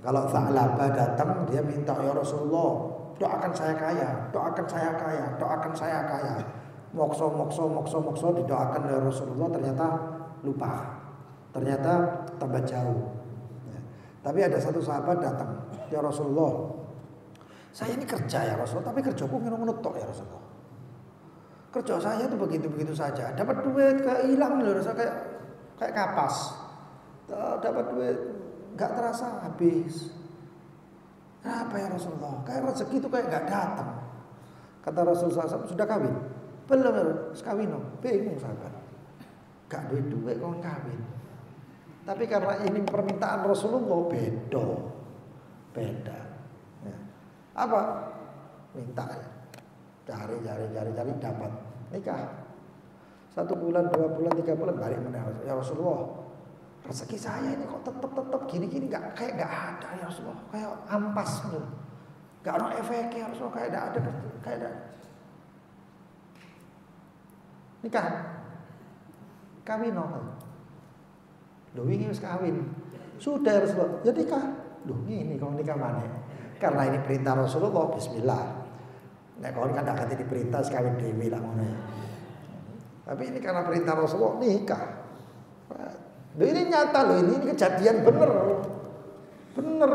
Kalau Tha'labah datang dia minta, ya Rasulullah, doakan saya kaya, doakan saya kaya, doakan saya kaya. Mokso didoakan oleh Rasulullah, ternyata lupa. Ternyata tambah jauh. Ya. Tapi ada satu sahabat datang, ya Rasulullah, saya ini kerja ya Rasulullah, tapi kerjaku ngono-ngono tok ya Rasulullah. Kerja saya itu begitu-begitu saja. Dapat duit kayak hilang loh, kayak kapas. Dapat duit nggak terasa habis. Kenapa ya Rasulullah? Kayak rezeki itu kayak nggak datang. Kata Rasulullah, sudah kawin? Belum, kawin no. Bingung sahabat. Gak duit kau kawin. Tapi karena ini permintaan Rasulullah beda. Ya. Apa? Minta ya. Cari dapat nikah. 1 bulan, 2 bulan, 3 bulan balik mana ya Rasulullah. Rezeki saya ini kok tetap gini nggak kayak nggak ada ya Rasulullah. Kayak ampas gitu. Nggak ada efeknya ya Rasulullah, kayak ada. Nikah. Kawin no. Loh ini harus kawin. Sudah Rasulullah. Ya nikah. Loh ini kalau nikah mana? Karena ini perintah Rasulullah, bismillah. Nek kalau kan tidak kata diperintah sekawin dewi lah ngono. Tapi ini karena perintah Rasulullah nikah. Loh ini nyata loh, ini kejadian bener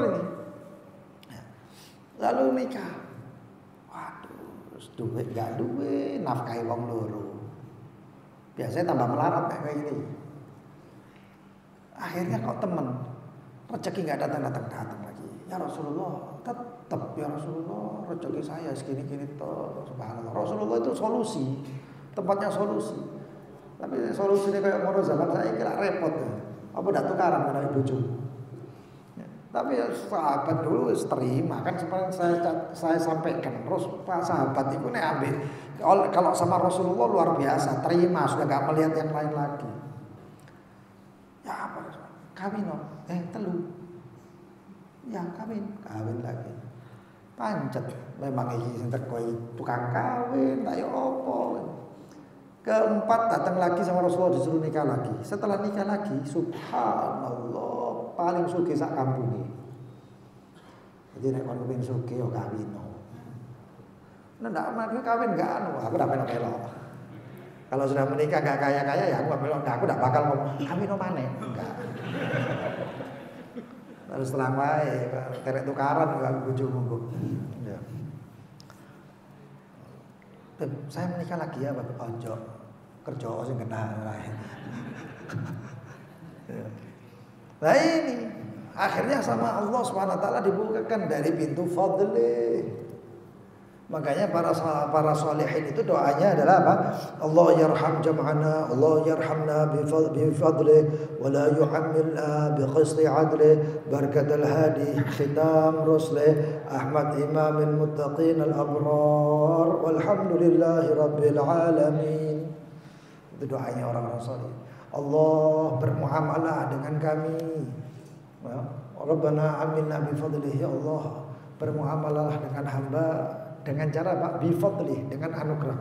ini. Lalu nikah. Waduh, duit gak duit, nafkahi wong loro. Biasanya tambah melarat kayak gini. Akhirnya kok temen rezeki nggak datang lagi. Ya Rasulullah, tetap ya Rasulullah, rezeki saya segini toh. Subhanallah. Rasulullah itu solusi, tempatnya solusi. Tapi solusinya kayak mau zaman saya kira repot ya. Apa dak tukaran kalau bojo. Ya. Tapi ya, sahabat dulu terima kan seperti saya sampaikan. Terus Pak sahabat itu nek ambil kalau sama Rasulullah luar biasa, terima sudah nggak melihat yang lain lagi. Ya apa? Kawin no? Telu. Ya kawin lagi. Pancet. Memang iki sing teko tukang kawin, tak yo opo. Keempat datang lagi sama Rasulullah disuruh nikah lagi. Setelah nikah lagi, subhanallah, paling sugih sak kampunge. Jadi nek kon kepengin sugih yo kawin no. Nah ndak kawin enggak anu, aku ndak melo-melo. Kalau sudah menikah gak kaya-kaya ya aku enggak bakal ngomong kami no maneh. Enggak. Terus setelah wae terek tukaran karo bojomu. Ya. Saya menikah lagi ya Bapak ojo. Kerja sing kena lae. Nah ini akhirnya sama Allah SWT dibukakan dari pintu fadli. Makanya para salihin itu doanya adalah apa? Allah yarham jam'ana, Allah yarhamna bi fadli wa la yuhammilna bi qisti adli, barakatul hadi khitam rusli Ahmad imamil muttaqin al abrar walhamdulillahi rabbil alamin. Itu doanya orang-orang salih. Allah bermuamalah dengan kami. Rabbana amilna bi fadlihi, ya Allah bermuamalah dengan hamba dengan cara apa? Bifadli, dengan anugerah.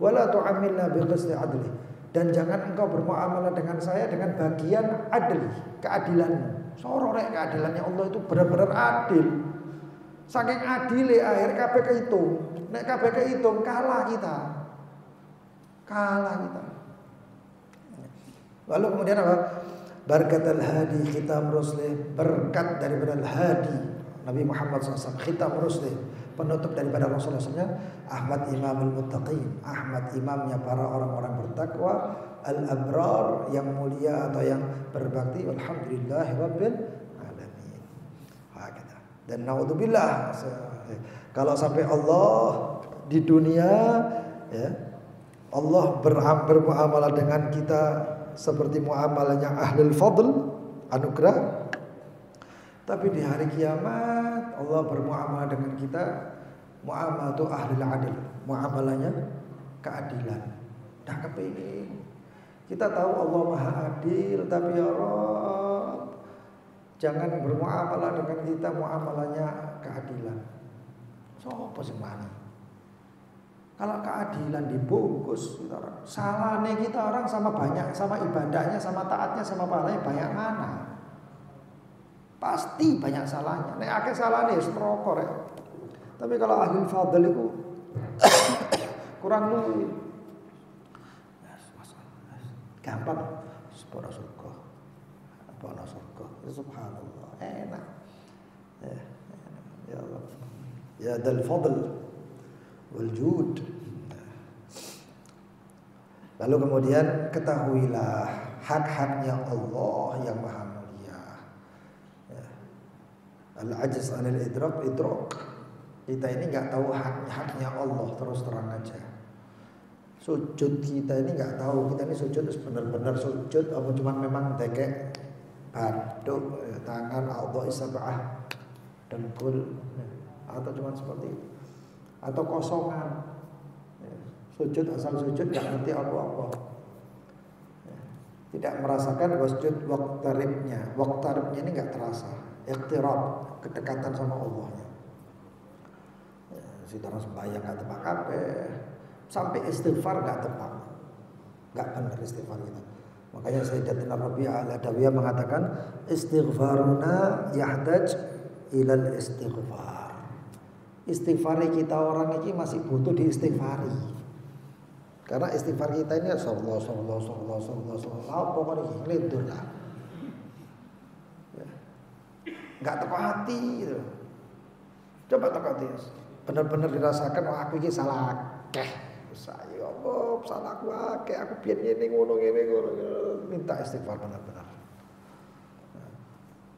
Wala tu'amilna biqisdi adli, dan jangan engkau bermuamalah dengan saya dengan bagian adli, keadilanmu. Sororek keadilannya Allah itu benar-benar adil. Saking adile akhir kabeh kehitung. Nek kabeh kehitung kalah kita. Lalu kemudian apa? Barakatul hadi khitam rusli, berkat daripada al-hadi Nabi Muhammad SAW, khitam rusli, penutup daripada Rasulullah SAW, Ahmad imamul muttaqin, Ahmad imamnya para orang-orang bertakwa, al-abrar yang mulia atau yang berbakti, walhamdulillahi rabbil alamin. Dan naudzubillah, kalau sampai Allah di dunia ya, Allah bermuamalah dengan kita seperti muamalahnya ahlul fadl, anugerah, tapi di hari kiamat Allah bermuamalah dengan kita muamalatu ahlul adil, muamalahnya keadilan. Dah kepingin. Kita tahu Allah Maha Adil, tapi ya Rabb, jangan bermuamalah dengan kita muamalahnya keadilan. Sopo sing wani? Kalau keadilan dibungkus kita orang, salahnya kita orang sama banyak, sama ibadahnya, sama taatnya, sama pahalanya banyak mana? Pasti banyak salahnya. Nek akeh salahnya strokor ya. Tapi kalau ahli fadl itu kurang luwih. Gampang sepura surga. Apa surga? Subhanallah. Enak. Ya Allah. Ya dal fadl wal jud. Lalu kemudian ketahuilah hak-haknya Allah yang Maha Mulia. Al-ajiz anil idrak. Kita ini enggak tahu haknya Allah, terus terang aja. Sujud kita ini enggak tahu, kita ini sujud benar-benar sujud apa cuma memang tekek baduk tangan Allah isabah dengkul atau cuma seperti itu, atau kosongan sujud asal sujud enggak ngerti apa-apa, tidak merasakan sujud waqtaribnya ini enggak terasa, iqtirab, kedekatan sama Allahnya. Saudara sembahyang enggak tepat kabeh, sampai istighfar enggak tepat, enggak benar istighfar kita. Makanya Sayyidatina Rabi'ah al-Adawiyah mengatakan istighfaruna yahdaj ilal istighfar. Istighfari kita orang ini masih butuh diistighfari. Karena istighfar kita ini sallallahu pokoknya ngelindur lah. Enggak tepat hati gitu. Coba tepat hati. Benar-benar dirasakan aku ini salah akeh. Saya Allah salah aku akeh, aku biyen ngene ngono minta istighfar benar-benar.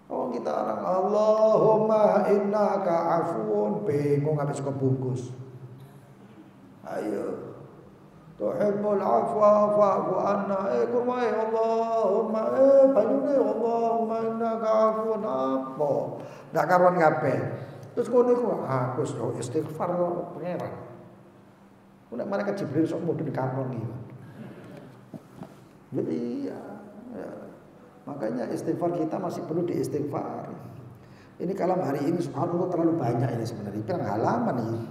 Oh kita orang Allahumma innaka afuun, bingung habis kebungkus. Ayo tuhibbul afwa fa'fu anna, kurmai Allahumma banyune Allahumma innaka afuun apa ndak karuan kabeh. Terus ngono iku aku istighfar pangeran. Nek malaikat Jibril sok mudhun kampung iki. Jadi ya. Makanya istighfar kita masih perlu diistighfar. Ini kalam hari ini subhanallah terlalu banyak ini sebenarnya. Pirang halaman ini.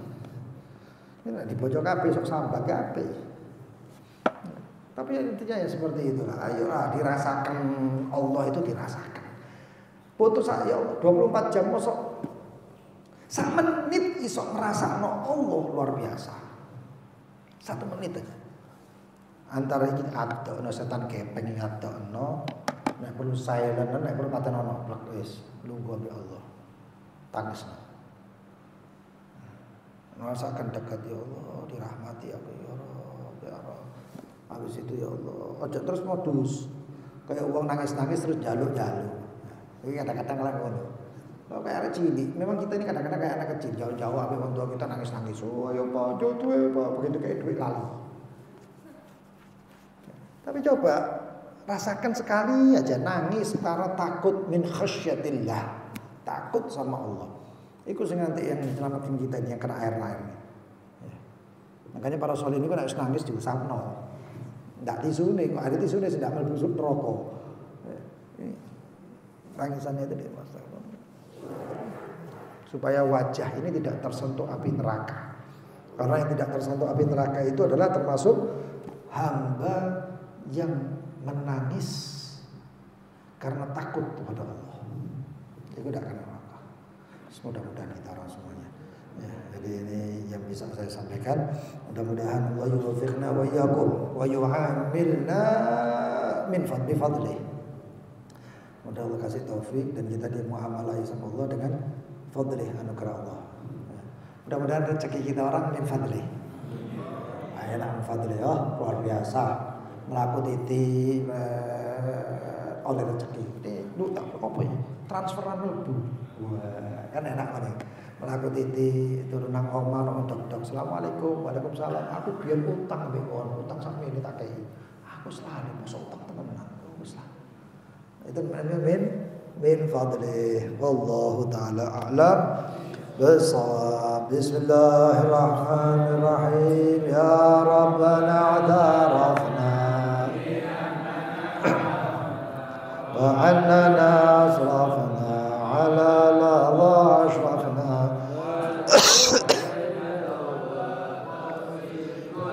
Ini di pojok kabeh sok sambat kabeh. Tapi intinya ya seperti itulah. Ayolah dirasakan Allah itu dirasakan. Putus ya Allah 24 jam mosok sak menit iso ngrasakno Allah luar biasa. 1 menit aja. antara iki adokno setan kepeng iki adokno nek perlu silent nek perlu patenono blek wis lungguh ambek Allah tangisno merasakan dekat ya Allah dirahmati aku ya Rabb ya Rabb habis itu ya Allah aja terus modus kayak uang nangis-nangis terus jaluk-jaluk ini kadang-kadang lah ngono kalau kayak anak cilik memang kita ini kadang-kadang kayak anak kecil jauh-jauh sampai orang tua kita nangis-nangis oh ayo Pak jodoh Pak begitu kayak duit lali. Tapi coba rasakan sekali aja nangis karena takut min khasyatillah, takut sama Allah. Iku sing nanti yang nyelamatin kita ini yang kena air-airnya. Ya. Makanya para soleh ini kan harus nangis diusapno. Ndak tisune kok ada tisune sing ndak mlebu neraka. Ini tangisannya itu dia Mas. Supaya wajah ini tidak tersentuh api neraka. Karena yang tidak tersentuh api neraka itu adalah termasuk hamba yang menangis karena takut kepada Allah. Itu tidak akan apa. Mudah-mudahan kita orang semuanya. Ya, jadi ini yang bisa saya sampaikan. Mudah-mudahan Allah yuwaffiqna wa iyyakum wa yu'amilna min fadlihi. Mudah Allah kasih taufik dan kita dimuamalahi sama Allah dengan fadlih anugerah Allah. Ya. Mudah-mudahan rezeki kita orang min fadlih. Enak min fadlih luar biasa. Melaku titi oleh rezeki ini lu tak apa ya transferan lebu wah kan enak kan melaku titi turun nang omah nang dok-dok assalamualaikum waalaikumsalam aku biar utang mbek utang sak mene tak kei aku selalu mosok utang temenan wis lah itu min fadli wallahu taala a'lam bisawab bismillahirrahmanirrahim ya rabbana a'tarafna وعننا أسرافنا على لظى أشرفنا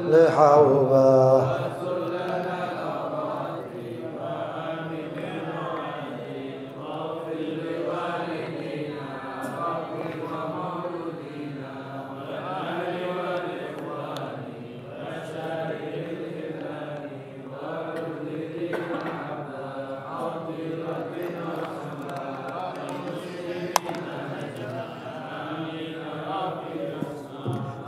لحوبه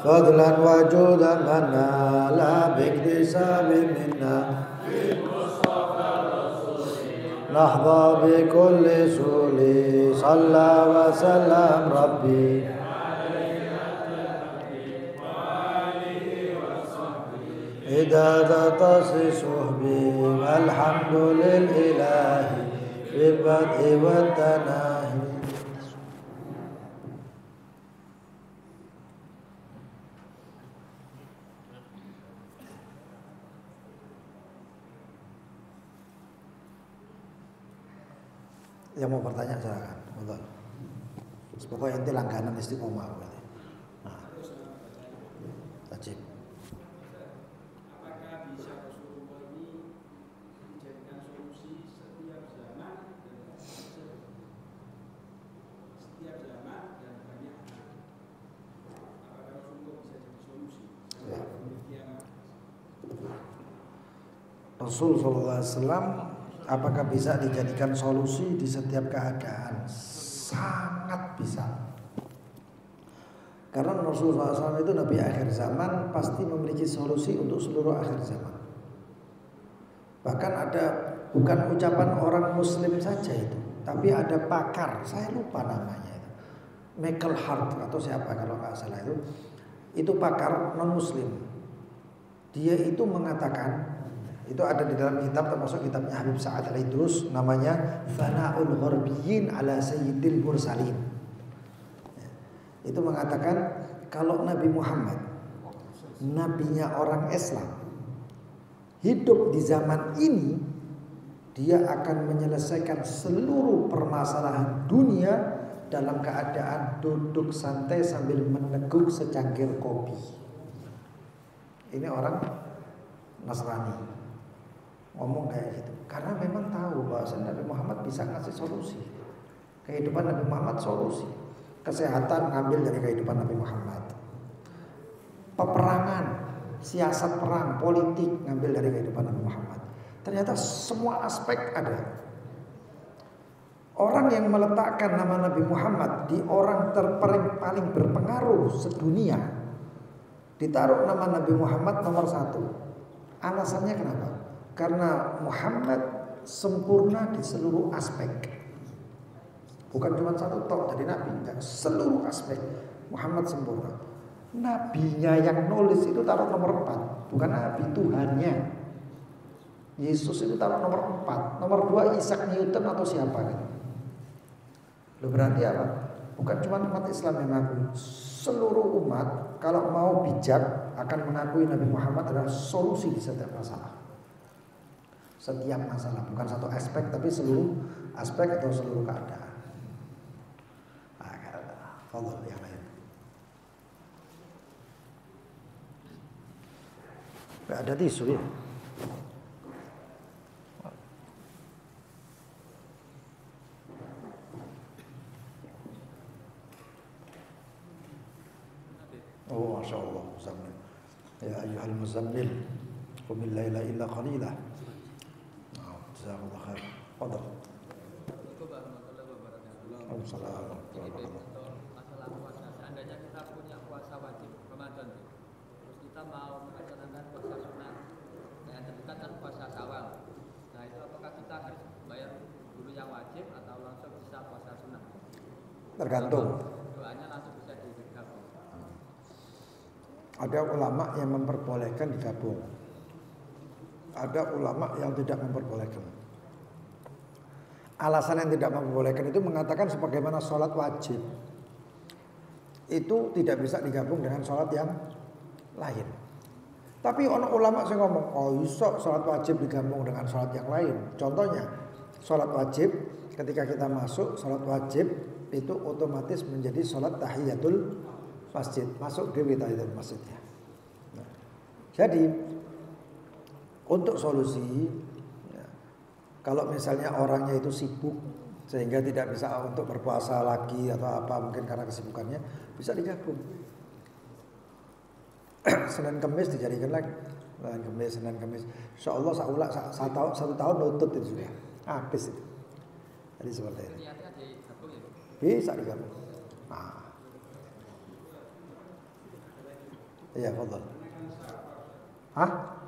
فضلا وجودا منا لا باكتساب منا نحظى بكل سول صلى وسلم ربي إدادة صحبي الحمد للإله في البدء والتناهي. Yang mau bertanya silakan. Betul. Pokoknya inti langganan Istiqomah berarti. Nah. Tajib. Apakah bisa Rasulullah ini dijadikan solusi setiap zaman dan banyak hal? Apakah Rasulullah bisa jadi solusi? Ya. Demikian. Rasul SAW apakah bisa dijadikan solusi di setiap keadaan? Sangat bisa. Karena Rasulullah SAW itu Nabi akhir zaman, pasti memiliki solusi untuk seluruh akhir zaman. Bahkan ada bukan ucapan orang Muslim saja itu, tapi ada pakar, saya lupa namanya itu, Michael Hart atau siapa kalau nggak salah itu pakar non Muslim. Dia itu mengatakan, itu ada di dalam kitab termasuk kitabnya Habib Sa'ad Al-Idrus namanya Fana'ul Gharbiyyin ala Sayyidil Mursalin. Itu mengatakan kalau Nabi Muhammad nabinya orang Islam hidup di zaman ini, dia akan menyelesaikan seluruh permasalahan dunia dalam keadaan duduk santai sambil meneguk secangkir kopi. Ini orang Nasrani ngomong kayak gitu karena memang tahu bahwa Nabi Muhammad bisa ngasih solusi. Kehidupan Nabi Muhammad solusi. Kesehatan ngambil dari kehidupan Nabi Muhammad. Peperangan siasat perang, politik ngambil dari kehidupan Nabi Muhammad. Ternyata semua aspek ada. Orang yang meletakkan nama Nabi Muhammad di orang paling berpengaruh sedunia, ditaruh nama Nabi Muhammad nomor 1. Alasannya kenapa? Karena Muhammad sempurna di seluruh aspek. Bukan cuma satu tok jadi nabi, enggak, seluruh aspek Muhammad sempurna. Nabinya yang nulis itu taruh nomor 4, bukan nabi, Tuhannya. Yesus itu taruh nomor 4, nomor 2 Isaac Newton atau siapa gitu. Loh, berarti apa? Bukan cuma umat Islam yang mengakui, seluruh umat kalau mau bijak akan mengakui Nabi Muhammad adalah solusi di setiap masalah. Setiap masalah, bukan satu aspek tapi seluruh aspek atau seluruh keadaan. Fadhil yang lain. Gak ada tisu ya? Oh, Masya Allah, Muzammil. Ya ayyuhal Muzammil, qumil laila illa qalila. Jazakallah khair. Fadhil. Assalamualaikum warahmatullahi wabarakatuh. Masalah puasa, seandainya kita punya puasa wajib Ramadan, terus kita mau melaksanakan puasa sunnah, yang terdekat kan puasa Syawal. Nah itu apakah kita harus bayar dulu yang wajib atau langsung bisa puasa sunnah? Tergantung. Doanya langsung bisa digabung. Ada ulama yang memperbolehkan digabung. Ada ulama yang tidak memperbolehkan. Alasan yang tidak memperbolehkan itu mengatakan sebagaimana sholat wajib itu tidak bisa digabung dengan sholat yang lain. Tapi orang ulama yang ngomong, oh iso sholat wajib digabung dengan sholat yang lain. Contohnya sholat wajib ketika kita masuk sholat wajib itu otomatis menjadi sholat tahiyatul masjid, masuk dewi tahiyatul masjidnya. Nah, jadi untuk solusi, kalau misalnya orangnya itu sibuk sehingga tidak bisa untuk berpuasa lagi atau apa mungkin karena kesibukannya, bisa digabung. Senin Kemis dijadikan lagi. Senin Kemis. Insya Allah satu tahun nutut itu sudah habis itu. Jadi seperti itu. Bisa digabung. Nah. Iya, fadhil. Hah?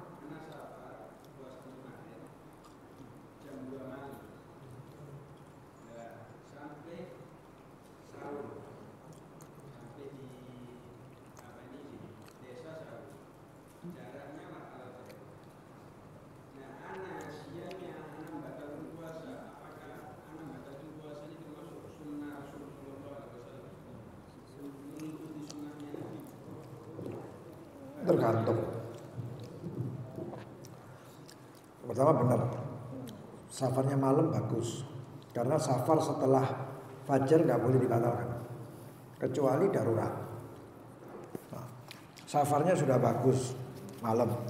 Tergantung. Pertama benar, safarnya malam bagus, karena safar setelah fajar nggak boleh dibatalkan, kecuali darurat. Nah, safarnya sudah bagus malam,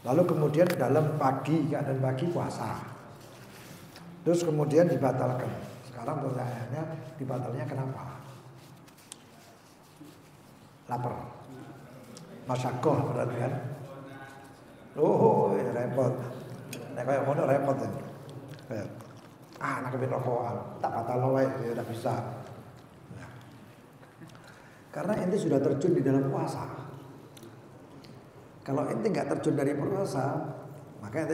lalu kemudian dalam pagi keadaan pagi puasa, terus kemudian dibatalkan. Sekarang pertanyaannya dibatalnya kenapa? Lapar. Masyakoh berarti kan? Oh, ini repot. Nek kaya ngono repot ini. Anak kepin rokokan, tak batal wae ya udah bisa. Nah. Karena ente sudah terjun di dalam puasa. Kalau ente nggak terjun dari puasa, maka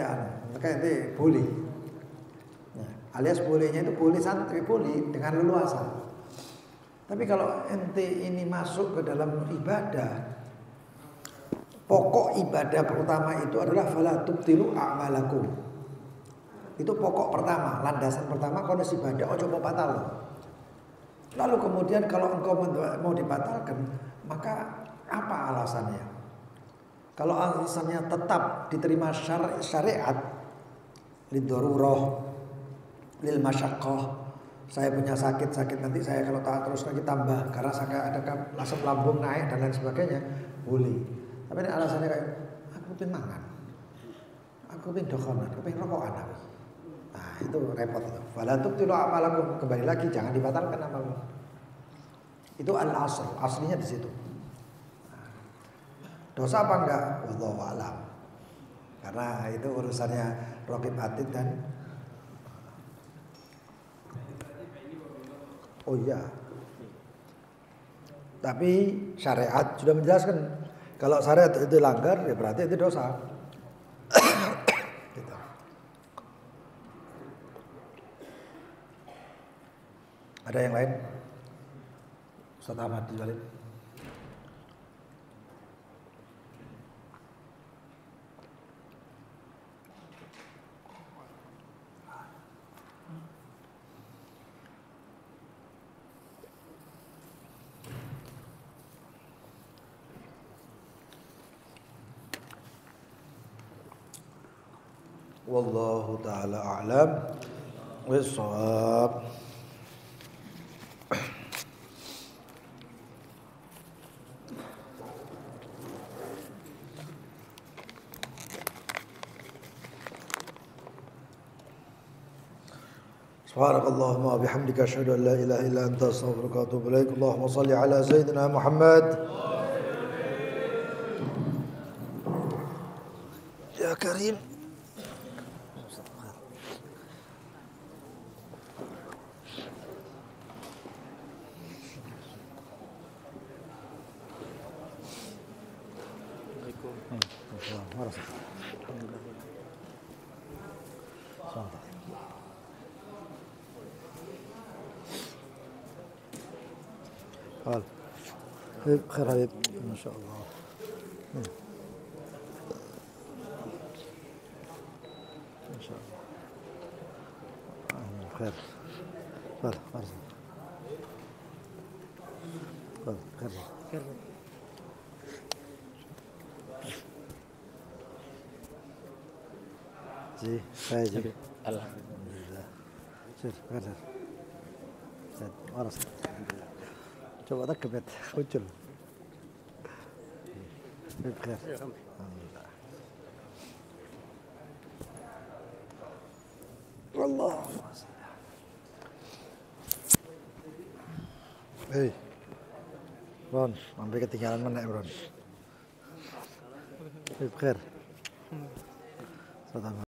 ente boleh. Nah, alias bolehnya itu boleh santai, boleh dengan leluasa. Tapi kalau ente ini masuk ke dalam ibadah, pokok ibadah pertama itu adalah fala tubtilu a'malakum. Itu pokok pertama, landasan pertama kalau ibadah ojo mau batal. Lalu kemudian kalau engkau mau dibatalkan, maka apa alasannya? Kalau alasannya tetap diterima syariat, lidorurah, lil masyaqqah. Saya punya sakit nanti saya kalau terus lagi tambah karena saya ada asam lambung naik dan lain sebagainya, boleh. Tapi ini alasannya kayak aku pengen mangan, aku pengen dokonan, aku pengen rokokan. Nah itu repot itu. Fala tubtilu a'malakum, kembali lagi jangan dibatalkan amalmu. Itu al-asl, aslinya di situ. Dosa apa enggak? Wallahu a'lam. Karena itu urusannya Raqib Atid dan oh iya. Tapi syariat sudah menjelaskan kalau syariat itu langgar ya berarti itu dosa. Gitu. Ada yang lain? Ustaz Ahmad Jalil. Wallahu ta'ala a'lam bis-shawab. Subhanakallahumma wa bihamdika asyhadu an la ilaha illa anta astaghfiruka wa atubu ilaik. Allahumma shalli ala sayyidina Muhammad. Ya Karim. خير حبيب ما شاء الله. ما شاء الله خير خير خير خير ji ji alhamdulillah. Waras. Coba tak kebet muncul. Bikir. Alhamdulillah. Allah. Hei. Ron, sampai ketinggalan mana ya, Ron? Bikir.